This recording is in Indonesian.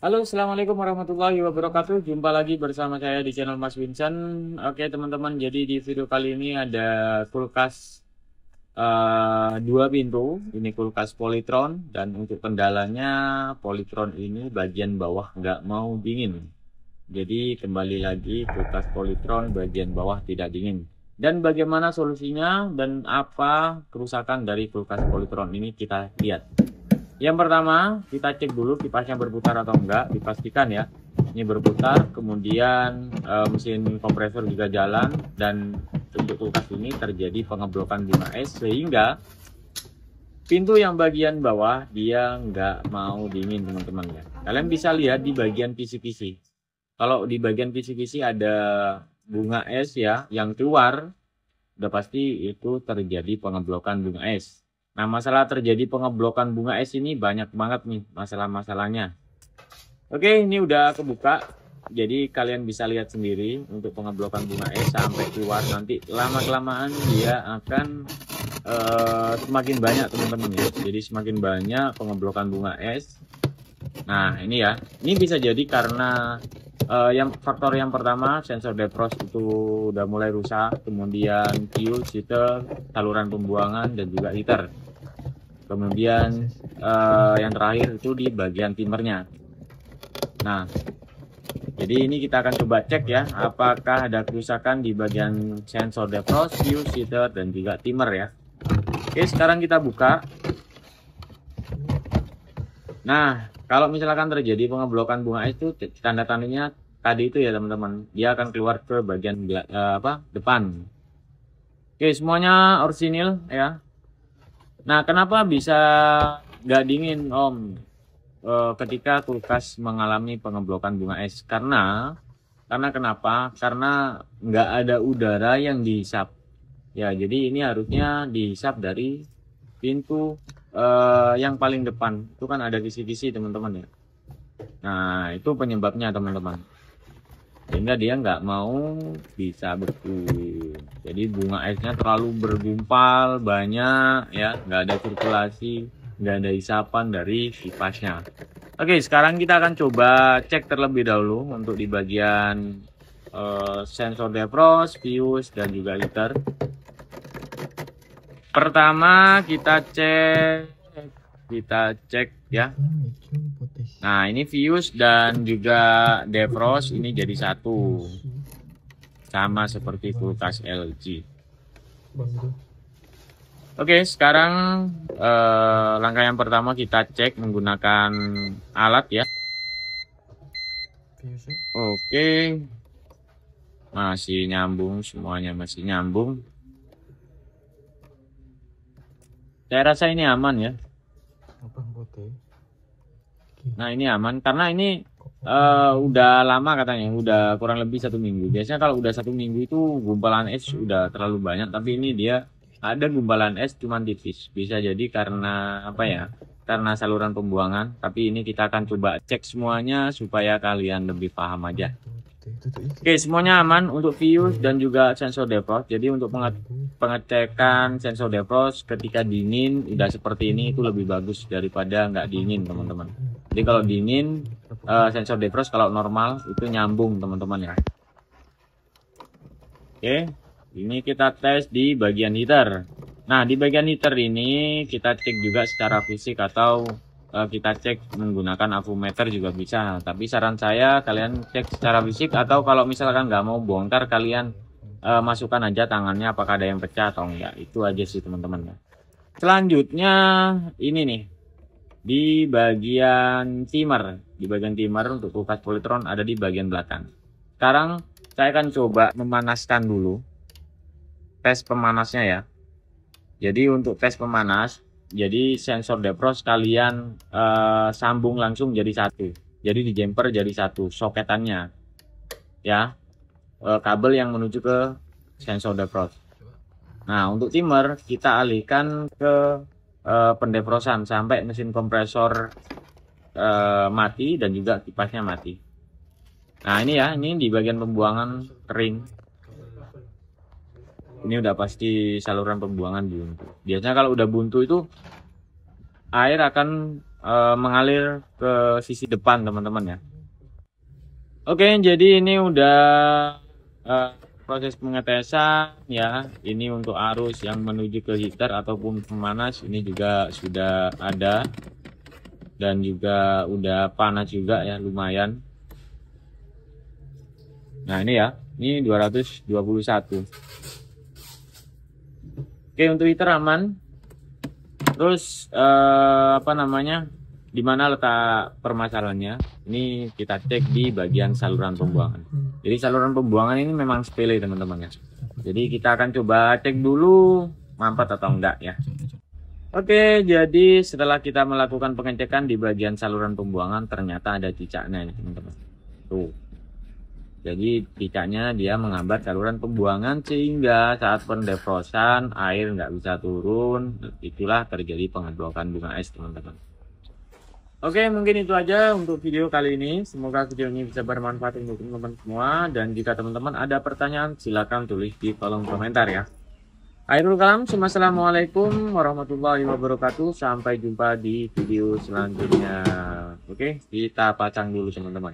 Halo, assalamualaikum warahmatullahi wabarakatuh. Jumpa lagi bersama saya di channel Mas Vincent. Oke, teman-teman, jadi di video kali ini ada kulkas dua pintu. Ini kulkas Polytron dan untuk kendalanya Polytron ini bagian bawah nggak mau dingin. Jadi kembali lagi kulkas Polytron bagian bawah tidak dingin. Dan bagaimana solusinya dan apa kerusakan dari kulkas Polytron ini kita lihat. Yang pertama, kita cek dulu kipasnya berputar atau enggak, dipastikan ya. Ini berputar, kemudian mesin kompresor juga jalan, dan untuk kulkas ini terjadi pengeblokan bunga es, sehingga pintu yang bagian bawah dia nggak mau dingin, teman-teman ya. Kalian bisa lihat di bagian kisi-kisi. Kalau di bagian kisi-kisi ada bunga es ya, yang keluar, udah pasti itu terjadi pengeblokan bunga es. Nah, masalah terjadi pengeblokan bunga es ini banyak banget nih masalah-masalahnya. Oke, ini udah kebuka. Jadi kalian bisa lihat sendiri untuk pengeblokan bunga es sampai keluar nanti lama-kelamaan dia akan semakin banyak teman-teman ya. Jadi semakin banyak pengeblokan bunga es. Nah, ini ya. Ini bisa jadi karena faktor yang pertama sensor defrost itu udah mulai rusak, kemudian fuse, heater, saluran pembuangan dan juga heater. Kemudian yang terakhir itu di bagian timernya. Nah, jadi ini kita akan coba cek ya, apakah ada kerusakan di bagian sensor defrost, fuse, heater dan juga timer ya. Oke, sekarang kita buka. Nah, kalau misalkan terjadi pengeblokan bunga es itu tanda-tandanya tadi itu ya teman-teman, dia akan keluar ke bagian depan. Oke, semuanya orisinil ya. Nah, kenapa bisa nggak dingin Om ketika kulkas mengalami pengeblokan bunga es? Karena kenapa? Karena nggak ada udara yang dihisap. Ya, jadi ini harusnya dihisap dari pintu yang paling depan. Itu kan ada kisi-kisi teman-teman ya. Nah, itu penyebabnya teman-teman. Sehingga dia nggak mau bisa betul. Jadi bunga esnya terlalu bergumpal banyak ya, nggak ada sirkulasi, nggak ada isapan dari kipasnya. Oke, sekarang kita akan coba cek terlebih dahulu untuk di bagian sensor defrost, fuse dan juga heater. Pertama kita cek ya. Nah, ini fuse dan juga defrost ini jadi satu. Sama seperti kulkas LG. Oke, sekarang langkah yang pertama kita cek menggunakan alat ya. Oke. Masih nyambung, semuanya masih nyambung. Saya rasa ini aman ya. Nah, ini aman karena ini udah lama katanya, udah kurang lebih 1 minggu. Biasanya kalau udah 1 minggu itu gumpalan es udah terlalu banyak, tapi ini dia ada gumpalan es cuman tipis. Bisa jadi karena apa ya? Karena saluran pembuangan. Tapi ini kita akan coba cek semuanya supaya kalian lebih paham aja. Oke, semuanya aman untuk fuse dan juga sensor defrost. Jadi untuk pengecekan sensor defrost ketika dingin udah seperti ini itu lebih bagus daripada nggak dingin teman-teman. Jadi kalau dingin sensor defrost kalau normal itu nyambung teman-teman ya. Oke, ini kita tes di bagian heater. Nah, di bagian heater ini kita cek juga secara fisik atau kita cek menggunakan avometer juga bisa. Tapi saran saya kalian cek secara fisik atau kalau misalkan nggak mau bongkar kalian masukkan aja tangannya apakah ada yang pecah atau enggak. Itu aja sih teman-teman. Selanjutnya ini nih di bagian timer. Di bagian timer untuk kulkas Polytron ada di bagian belakang. Sekarang saya akan coba memanaskan dulu. Tes pemanasnya ya. Jadi untuk tes pemanas, jadi sensor defrost kalian sambung langsung jadi satu. Jadi di jumper jadi satu soketannya. Ya. Kabel yang menuju ke sensor defrost. Nah, untuk timer kita alihkan ke pendefrosan sampai mesin kompresor mati dan juga kipasnya mati. Nah, ini ya, ini di bagian pembuangan kering. Ini udah pasti saluran pembuangan buntu. Biasanya kalau udah buntu itu air akan mengalir ke sisi depan teman-teman ya. Oke, jadi ini udah proses pengetesan ya. Ini untuk arus yang menuju ke heater ataupun pemanas ini juga sudah ada, dan juga udah panas juga ya, lumayan. Nah ini ya, ini 221. Oke, untuk heater aman. Terus apa namanya, di mana letak permasalahannya? Ini kita cek di bagian saluran pembuangan. Jadi saluran pembuangan ini memang sepele teman-teman ya. Jadi kita akan coba cek dulu mampet atau enggak ya. Oke, jadi setelah kita melakukan pengecekan di bagian saluran pembuangan, ternyata ada cicaknya ini teman-teman. Tuh. Jadi cicaknya dia menghambat saluran pembuangan sehingga saat pendefrosan air nggak bisa turun. Itulah terjadi pengebrokan bunga es teman-teman. Oke, mungkin itu aja untuk video kali ini. Semoga video ini bisa bermanfaat untuk teman-teman semua. Dan jika teman-teman ada pertanyaan, silahkan tulis di kolom komentar ya. Akhirul kalam, Assalamualaikum warahmatullahi wabarakatuh. Sampai jumpa di video selanjutnya. Oke, kita pasang dulu teman-teman.